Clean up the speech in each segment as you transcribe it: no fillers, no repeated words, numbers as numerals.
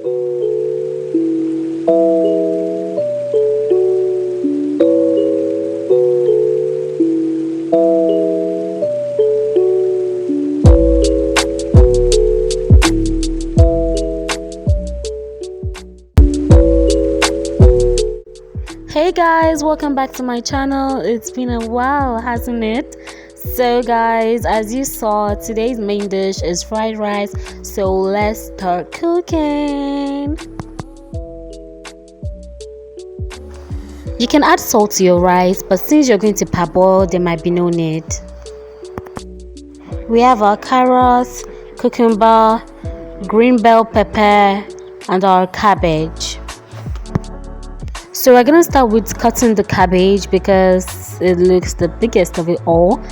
Hey guys, welcome back to my channel. It's been a while, hasn't it? So guys, as you saw, today's main dish is fried rice, so let's start cooking. You can add salt to your rice, but since you're going to parboil, there might be no need. We have our carrots, cucumber, green bell pepper, and our cabbage. So we're gonna start with cutting the cabbage because it looks the biggest of it all.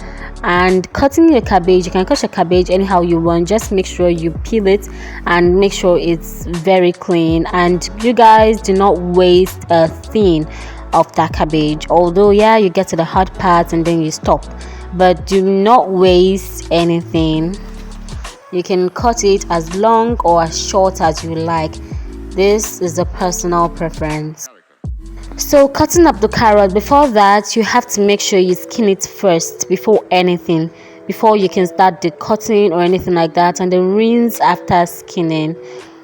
And cutting your cabbage, you can cut your cabbage anyhow you want, just make sure you peel it and make sure it's very clean. And you guys do not waste a thing of that cabbage, although yeah, you get to the hard part and then you stop, but do not waste anything. You can cut it as long or as short as you like. This is a personal preference. So cutting up the carrot, before that you have to make sure you skin it first before anything, before you can start the cutting or anything like that, and then rinse after skinning.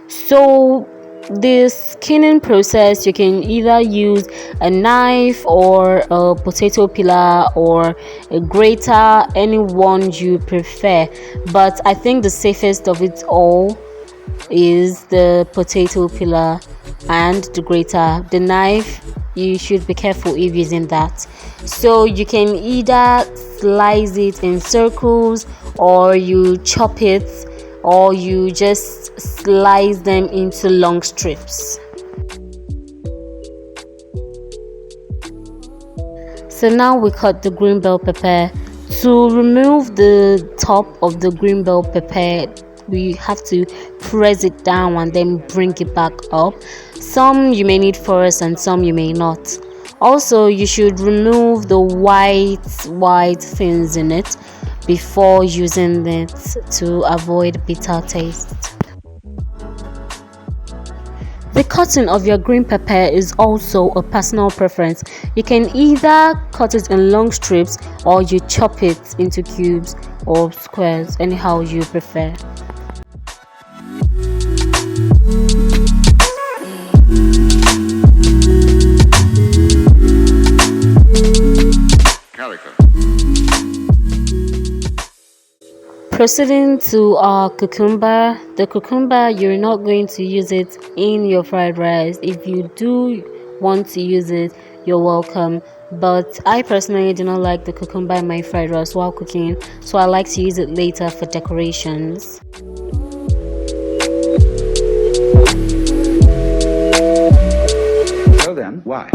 So the skinning process, you can either use a knife or a potato peeler or a grater, any one you prefer, but I think the safest of it all is the potato peeler and the grater. The knife, you should be careful if using that. So you can either slice it in circles, or you chop it, or you just slice them into long strips. So now we cut the green bell pepper. To remove the top of the green bell pepper, we have to press it down and then bring it back up. Some you may need first and some you may not. Also, you should remove the white things in it before using it to avoid bitter taste. The cutting of your green pepper is also a personal preference. You can either cut it in long strips or you chop it into cubes or squares, anyhow you prefer. Proceeding to our cucumber. The cucumber, you're not going to use it in your fried rice. If you do want to use it, you're welcome, but I personally do not like the cucumber in my fried rice while cooking, so I like to use it later for decorations. So then, why?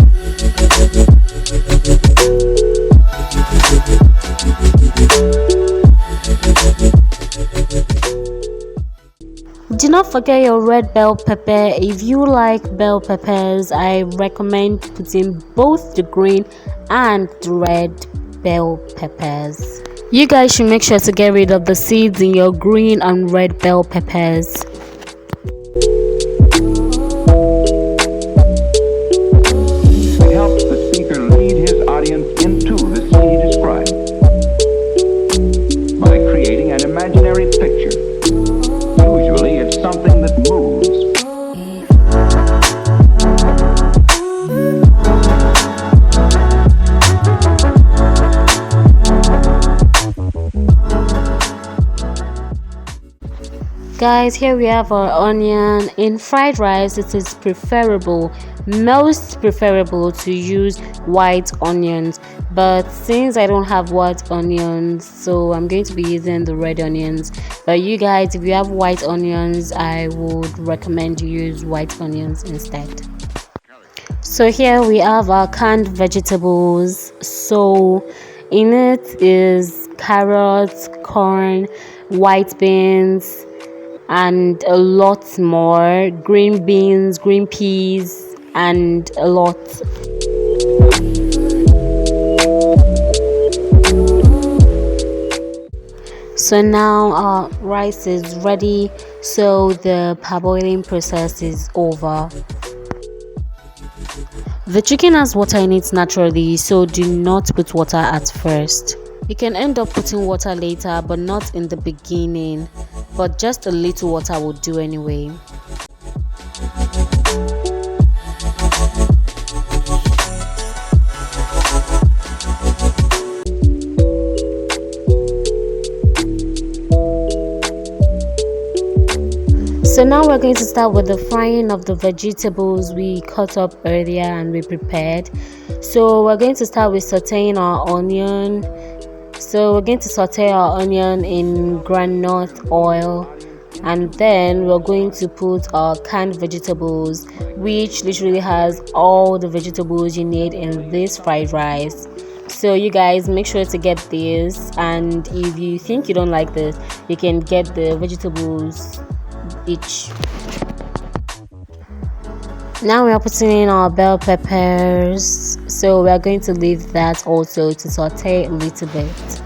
Do not forget your red bell pepper. If you like bell peppers, I recommend putting both the green and the red bell peppers. You guys should make sure to get rid of the seeds in your green and red bell peppers. It helps the speaker lead his audience into the scene he described by creating an imaginary picture. Usually it's something that moves. Guys, here we have our onion. In fried rice, it is most preferable to use white onions, but since I don't have white onions, so I'm going to be using the red onions. But you guys, if you have white onions, I would recommend you use white onions instead. So here we have our canned vegetables. So in it is carrots, corn, white beans, and a lot more, green beans, green peas, and a lot. So now our rice is ready, so the parboiling process is over. The chicken has water in it naturally, so do not put water at first. You can end up putting water later, but not in the beginning, but just a little water will do anyway. So now we're going to start with the frying of the vegetables we cut up earlier and we prepared. So we're going to start with sauteing our onion. So we're going to saute our onion in groundnut oil, and then we're going to put our canned vegetables, which literally has all the vegetables you need in this fried rice. So you guys make sure to get this, and if you think you don't like this, you can get the vegetables each. Now we are putting in our bell peppers, so we are going to leave that also to saute a little bit.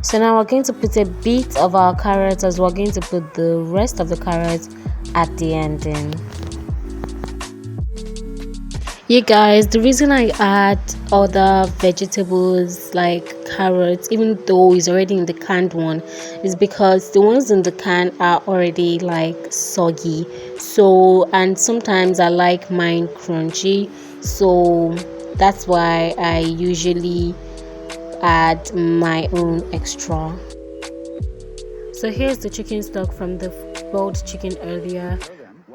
So now we're going to put a bit of our carrots, as we're going to put the rest of the carrots at the ending. You guys, the reason I add other vegetables like carrots, even though it's already in the canned one, is because the ones in the can are already like soggy. So, and sometimes I like mine crunchy, so that's why I usually add my own extra. So here's the chicken stock from the boiled chicken earlier,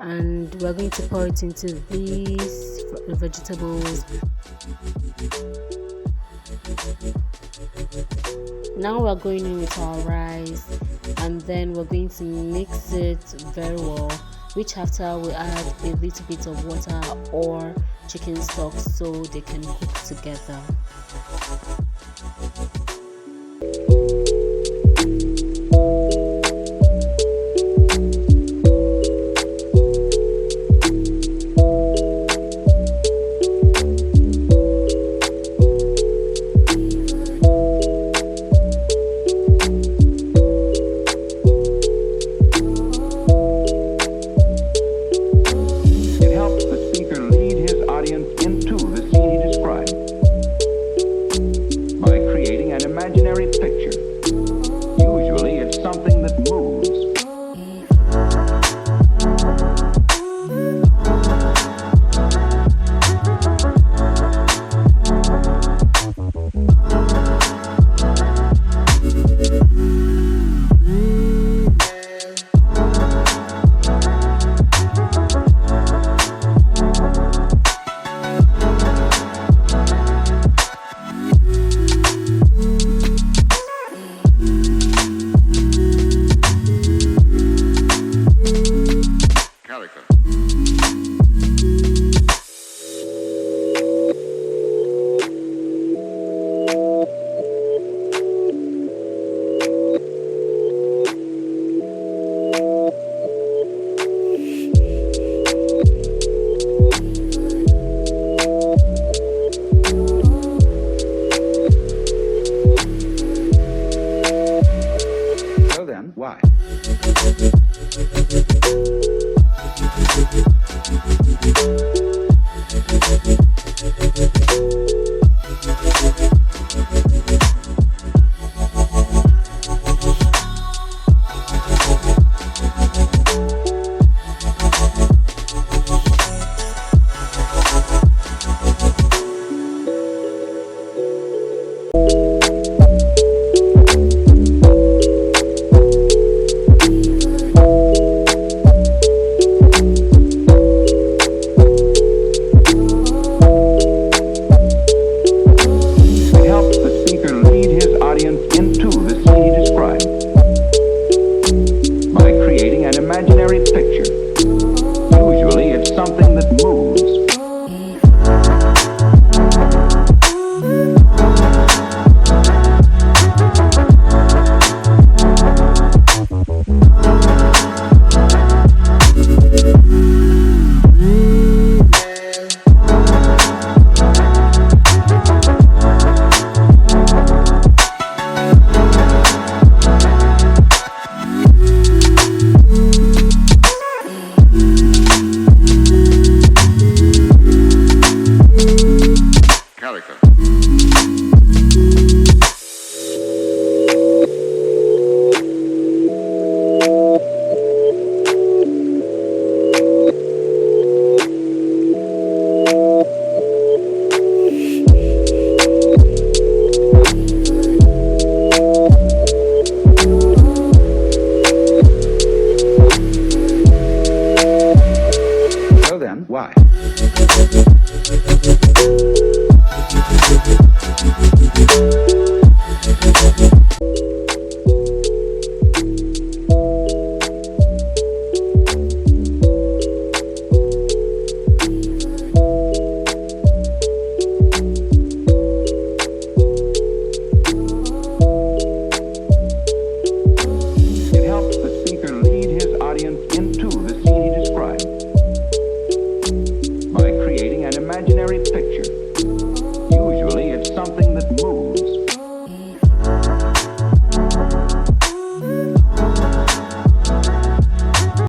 and we're going to pour it into these vegetables. Now we're going in with our rice, and then we're going to mix it very well, which after we add a little bit of water or chicken stock so they can cook together. It helps the speaker lead his audience into the scene he described by creating an imaginary picture. Usually it's something that moves. So then, why?